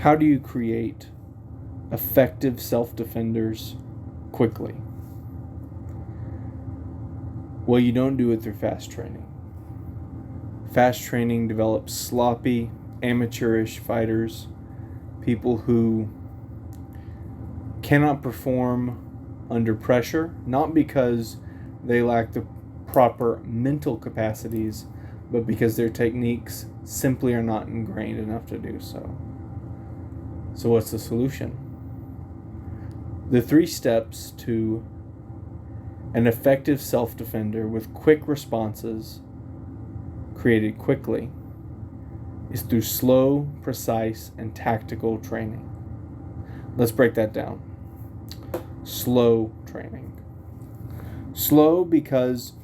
How do you create effective self-defenders quickly? Well, you don't do it through fast training. Fast training develops sloppy, amateurish fighters, people who cannot perform under pressure, not because they lack the proper mental capacities, but because their techniques simply are not ingrained enough to do so. So what's the solution? The 3 steps to an effective self-defender with quick responses created quickly is through slow, precise, and tactical training. Let's break that down. Slow training. Slow because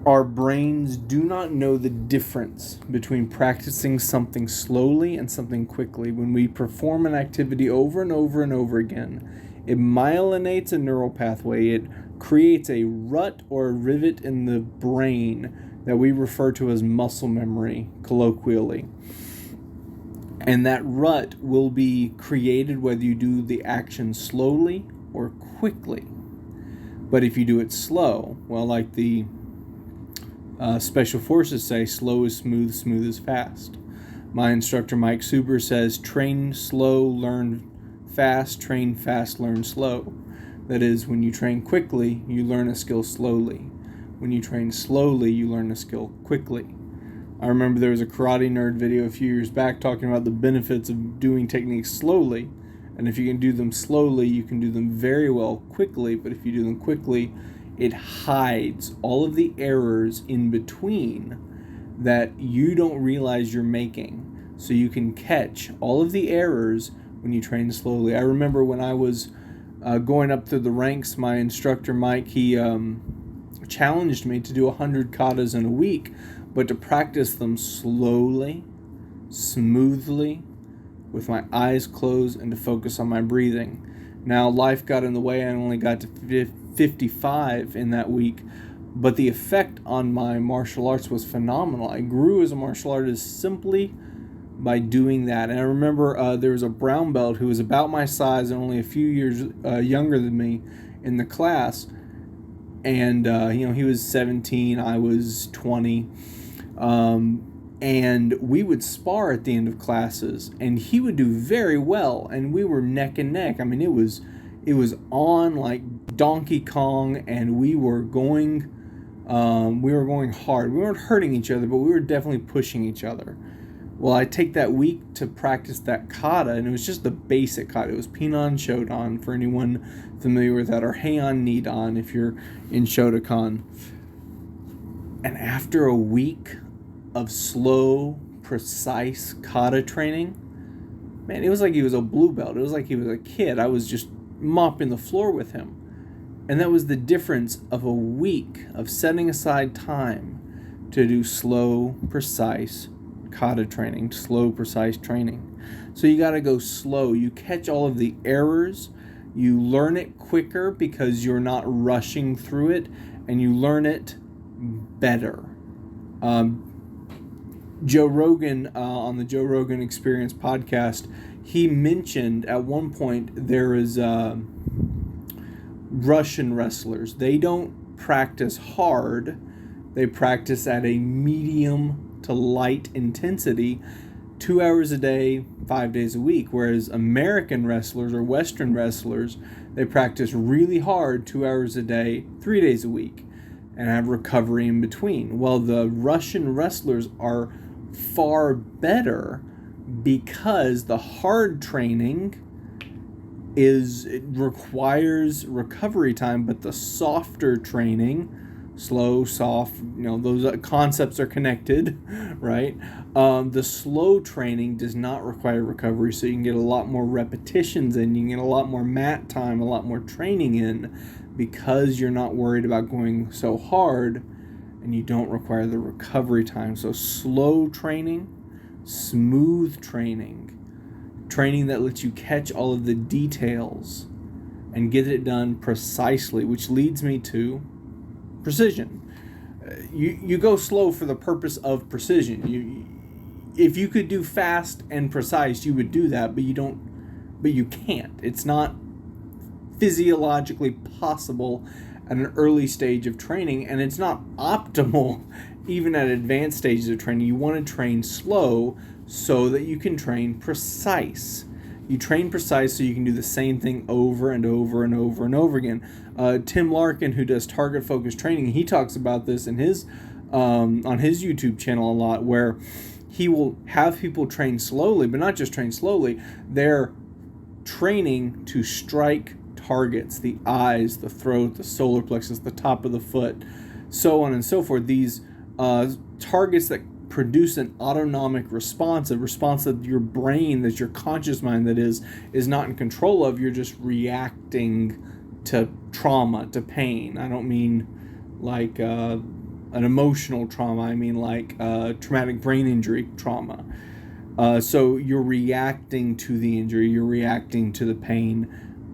our brains do not know the difference between practicing something slowly and something quickly. When we perform an activity over and over and over again, it myelinates a neural pathway. It creates a rut or a rivet in the brain that we refer to as muscle memory, colloquially. And that rut will be created whether you do the action slowly or quickly. But if you do it slow, well, like the Special Forces say, slow is smooth, smooth is fast. My instructor, Mike Suber, says, train slow, learn fast, train fast, learn slow. That is, when you train quickly, you learn a skill slowly. When you train slowly, you learn a skill quickly. I remember there was a Karate Nerd video a few years back talking about the benefits of doing techniques slowly. And if you can do them slowly, you can do them very well quickly. But if you do them quickly, it hides all of the errors in between that you don't realize you're making. So you can catch all of the errors when you train slowly. I remember when I was going up through the ranks, my instructor, Mike, he challenged me to do 100 katas in a week, but to practice them slowly, smoothly, with my eyes closed, and to focus on my breathing. Now, life got in the way. I only got to 55 in that week, but the effect on my martial arts was phenomenal. I grew as a martial artist simply by doing that. And I remember there was a brown belt who was about my size and only a few years younger than me in the class. And, he was 17, I was 20. And we would spar at the end of classes, and he would do very well, and we were neck and neck. I mean, it was on like Donkey Kong, and we were going hard. We weren't hurting each other, but we were definitely pushing each other. Well, I take that week to practice that kata, and it was just the basic kata. It was Pinan Shodan, for anyone familiar with that, or Heian Nidan if you're in Shotokan. And after a week of slow, precise kata training, man, it was like he was a blue belt. It was like he was a kid. I was just mopping the floor with him. And that was the difference of a week of setting aside time to do slow, precise kata training, slow, precise training. So you got to go slow. You catch all of the errors. You learn it quicker because you're not rushing through it, and you learn it better. Joe Rogan, on the Joe Rogan Experience podcast, he mentioned at one point there is Russian wrestlers. They don't practice hard. They practice at a medium to light intensity, 2 hours a day, 5 days a week. Whereas American wrestlers or Western wrestlers, they practice really hard, 2 hours a day, 3 days a week, and have recovery in between. Well, the Russian wrestlers are far better because the hard training it requires recovery time, but the softer training, slow, soft, those concepts are connected, right? The slow training does not require recovery, so you can get a lot more repetitions in, you can get a lot more mat time, a lot more training in, because you're not worried about going so hard, and you don't require the recovery time. So slow training, smooth training that lets you catch all of the details and get it done precisely, which leads me to precision. You go slow for the purpose of precision. if you could do fast and precise, you would do that, but you can't. It's not physiologically possible at an early stage of training, and it's not optimal even at advanced stages of training. You want to train slow so that you can train precise. You train precise so you can do the same thing over and over and over and over again. Tim Larkin, who does target focused training, he talks about this in his on his YouTube channel a lot, where he will have people train slowly, but not just train slowly. They're training to strike targets: the eyes, the throat, the solar plexus, the top of the foot, so on and so forth. These targets that produce an autonomic response, a response that your brain, that your conscious mind that is not in control of. You're just reacting to trauma, to pain. I don't mean like an emotional trauma. I mean like traumatic brain injury trauma. So you're reacting to the injury, you're reacting to the pain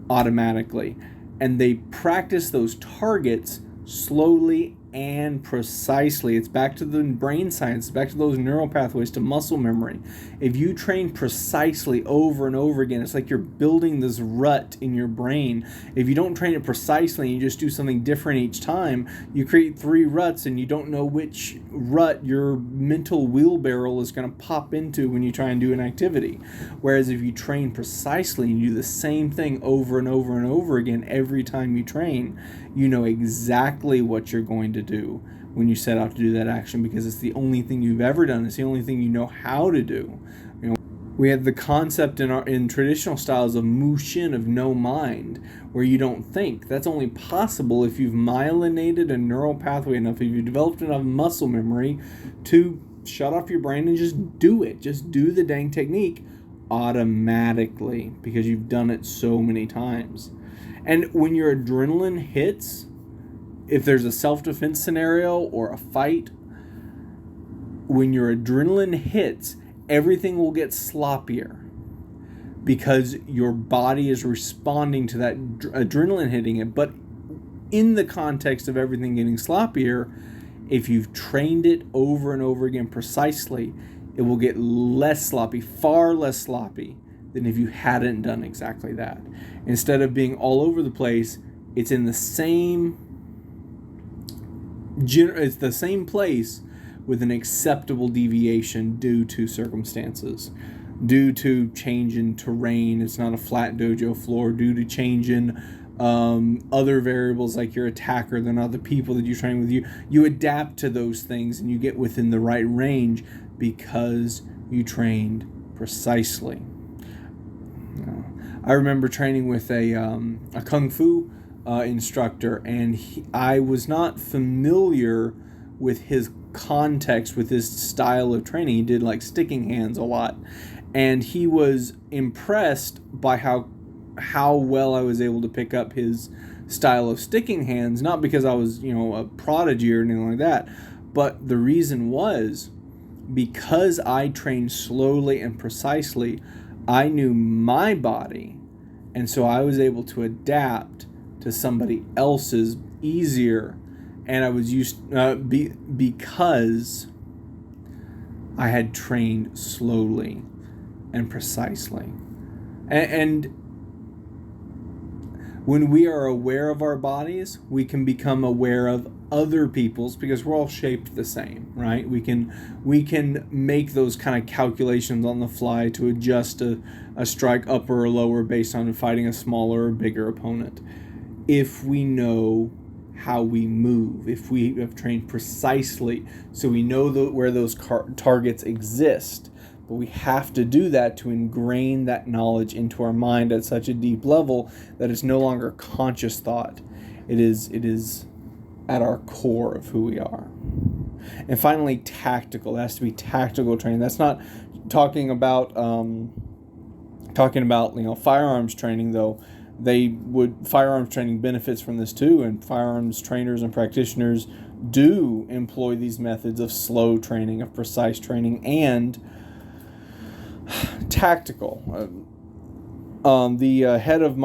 automatically. And they practice those targets slowly and precisely. It's back to the brain science, back to those neural pathways, to muscle memory. If you train precisely over and over again, it's like you're building this rut in your brain. If you don't train it precisely and you just do something different each time, you create 3 ruts and you don't know which rut your mental wheelbarrow is going to pop into when you try and do an activity. Whereas if you train precisely and you do the same thing over and over and over again every time you train, you know exactly what you're going to do when you set out to do that action, because it's the only thing you've ever done. It's the only thing you know how to do. You know, we have the concept in traditional styles of mushin, of no mind, where you don't think. That's only possible if you've myelinated a neural pathway enough, if you've developed enough muscle memory to shut off your brain and just do it. Just do the dang technique automatically, because you've done it so many times. And when your adrenaline hits, if there's a self-defense scenario or a fight, when your adrenaline hits, everything will get sloppier because your body is responding to that adrenaline hitting it. But in the context of everything getting sloppier, if you've trained it over and over again precisely, it will get less sloppy, far less sloppy than if you hadn't done exactly that. Instead of being all over the place, it's in the same place with an acceptable deviation due to circumstances, due to change in terrain. It's not a flat dojo floor. Due to change in other variables like your attacker, they're not the people that you train with. You adapt to those things and you get within the right range because you trained precisely. I remember training with a kung fu instructor, and I was not familiar with his context, with his style of training. He did like sticking hands a lot, and he was impressed by how well I was able to pick up his style of sticking hands, not because I was, a prodigy or anything like that, but the reason was because I trained slowly and precisely. I knew my body, and so I was able to adapt to somebody else's easier, and I was because I had trained slowly and precisely. And when we are aware of our bodies, we can become aware of other people's, because we're all shaped the same, right? We can make those kind of calculations on the fly to adjust a strike upper or lower based on fighting a smaller or bigger opponent. If we know how we move, if we have trained precisely, so we know where those targets exist. But we have to do that to ingrain that knowledge into our mind at such a deep level that it's no longer conscious thought. It is at our core of who we are. And finally, tactical. It has to be tactical training. That's not talking about firearms training, though. Firearms training benefits from this too, and firearms trainers and practitioners do employ these methods of slow training, of precise training, and tactical. The head of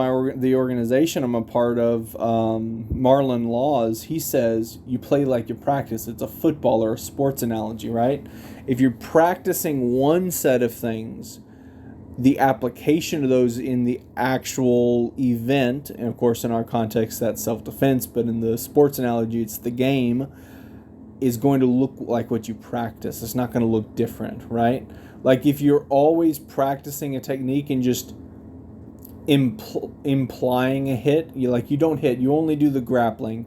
the organization I'm a part of, Marlon Laws, he says you play like you practice. It's a football or a sports analogy, right? If you're practicing one set of things, the application of those in the actual event, and of course in our context that's self-defense, but in the sports analogy it's the game, is going to look like what you practice. It's not going to look different, right? Like if you're always practicing a technique and just implying a hit, you don't hit, you only do the grappling,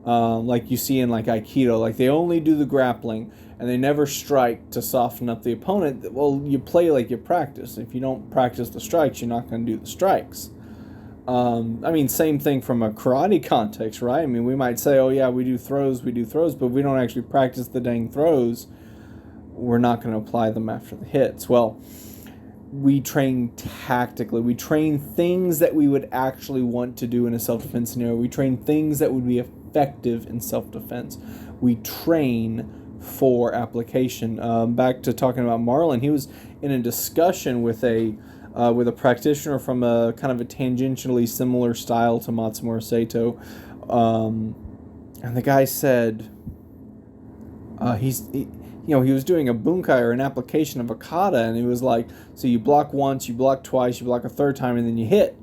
like you see in like Aikido, like they only do the grappling and they never strike to soften up the opponent. Well, you play like you practice. If you don't practice the strikes, you're not going to do the strikes. Same thing from a karate context, right? I mean, we might say, oh yeah, we do throws, but if we don't actually practice the dang throws, we're not going to apply them after the hits. Well, we train tactically. We train things that we would actually want to do in a self-defense scenario. We train things that would be effective in self-defense. We train for application. Back to talking about Marlon, he was in a discussion with a practitioner from a kind of a tangentially similar style to Matsumura Sato, and the guy said he was doing a bunkai or an application of a kata, and he was like, so you block once, you block twice, you block a third time, and then you hit.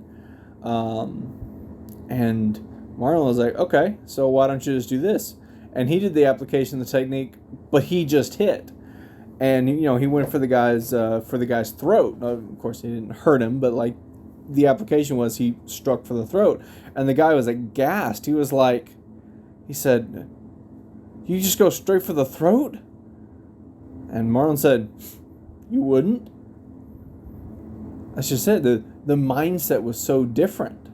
And Marlon was like, okay, so why don't you just do this? And he did the application of the technique, but he just hit. And he went for the guy's throat. Of course, he didn't hurt him, but like the application was he struck for the throat, and the guy was aghast. He said, "You just go straight for the throat?" And Marlon said, "You wouldn't." That's just it. The mindset was so different.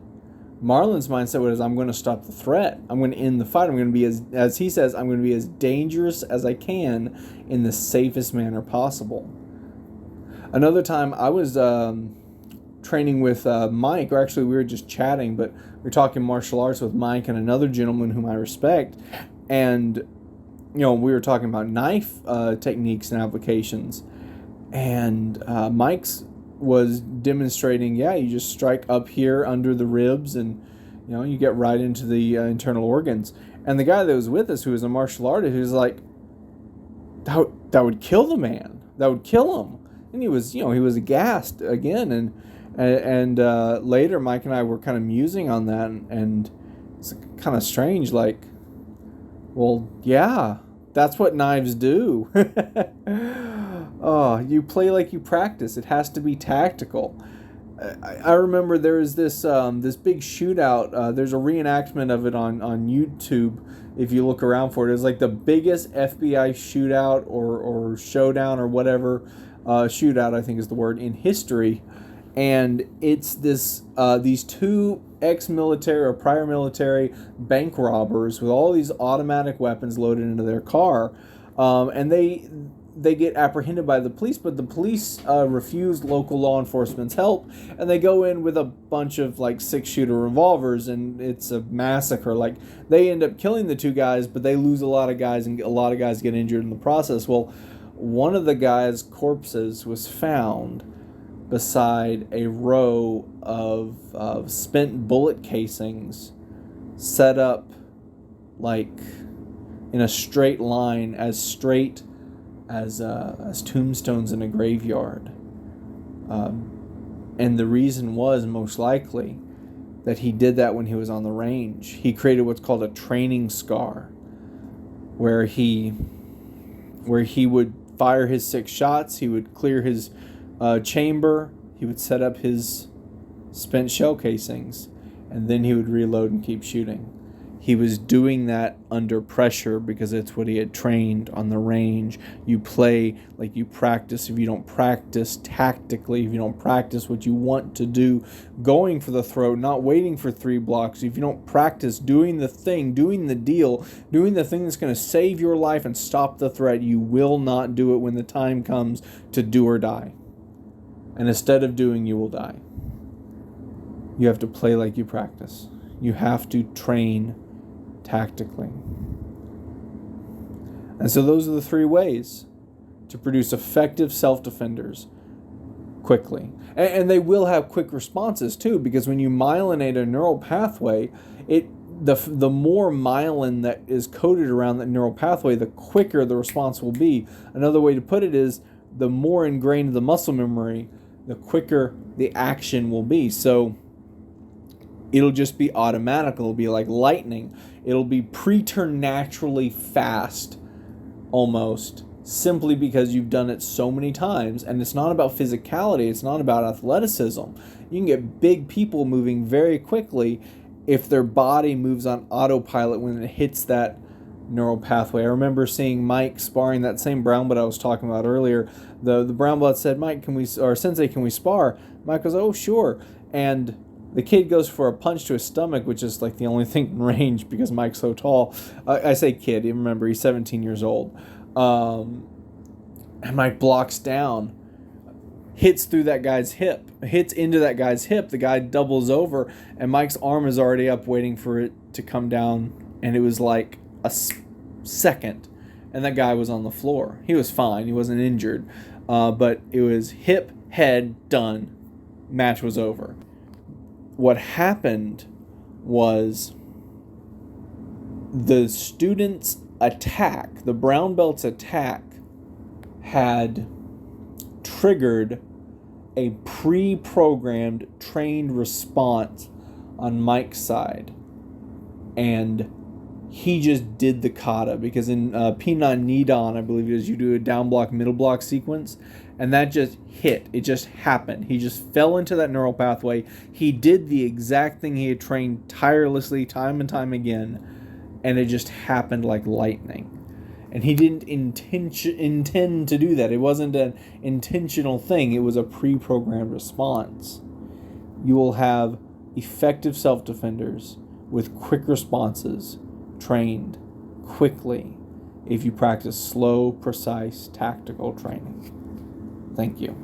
Marlon's mindset was, I'm going to stop the threat. I'm going to end the fight. I'm going to be as he says, I'm going to be as dangerous as I can in the safest manner possible. Another time I was training with Mike, or actually we were just chatting, but we were talking martial arts with Mike and another gentleman whom I respect. And, we were talking about knife techniques and applications. And Mike's was demonstrating, you just strike up here under the ribs and, you get right into the internal organs. And the guy that was with us, who was a martial artist, he was like, that would kill the man. That would kill him. And he was aghast again. And later Mike and I were kind of musing on that, and it's kind of strange, like, well, yeah, that's what knives do. Oh, you play like you practice. It has to be tactical. I remember there was this big shootout. There's a reenactment of it on YouTube. If you look around for it, it's like the biggest FBI shootout or showdown or whatever. Shootout, I think is the word, in history. And it's these two ex-military or prior military bank robbers with all these automatic weapons loaded into their car. And they get apprehended by the police, but the police refuse local law enforcement's help, and they go in with a bunch of like 6-shooter revolvers, and it's a massacre. Like, they end up killing the two guys, but they lose a lot of guys, and a lot of guys get injured in the process. Well, one of the guys' corpses was found beside a row of spent bullet casings set up like in a straight line, as straight as tombstones in a graveyard. And the reason was most likely that he did that when he was on the range. He created what's called a training scar, where he would fire his 6 shots, he would clear his chamber, he would set up his spent shell casings, and then he would reload and keep shooting. He was doing that under pressure because it's what he had trained on the range. You play like you practice. If you don't practice tactically, if you don't practice what you want to do, going for the throat, not waiting for 3 blocks, if you don't practice doing the thing, doing the deal, doing the thing that's going to save your life and stop the threat, you will not do it when the time comes to do or die. And instead of doing, you will die. You have to play like you practice. You have to train tactically. And so those are the 3 ways to produce effective self-defenders: quickly. And they will have quick responses too, because when you myelinate a neural pathway, the more myelin that is coated around that neural pathway, the quicker the response will be. Another way to put it is, the more ingrained the muscle memory, the quicker the action will be. So it'll just be automatic. It'll be like lightning. It'll be preternaturally fast, almost, simply because you've done it so many times. And it's not about physicality. It's not about athleticism. You can get big people moving very quickly if their body moves on autopilot when it hits that neural pathway. I remember seeing Mike sparring that same brown belt I was talking about earlier. The brown belt said, Sensei, can we spar? Mike goes, oh, sure. And the kid goes for a punch to his stomach, which is like the only thing in range because Mike's so tall. I say kid, remember, he's 17 years old. And Mike blocks down, hits through that guy's hip, hits into that guy's hip. The guy doubles over, and Mike's arm is already up waiting for it to come down. And it was like a second, and that guy was on the floor. He was fine. He wasn't injured. But it was hip, head, done. Match was over. What happened was the student's attack, the brown belt's attack, had triggered a pre-programmed, trained response on Mike's side. And he just did the kata, because in P9 Nidan, I believe it is, you do a down block, middle block sequence, and that just hit. It just happened. He just fell into that neural pathway. He did the exact thing he had trained tirelessly time and time again, and it just happened like lightning. And he didn't intend to do that. It wasn't an intentional thing. It was a pre-programmed response. You will have effective self-defenders with quick responses, trained quickly, if you practice slow, precise, tactical training. Thank you.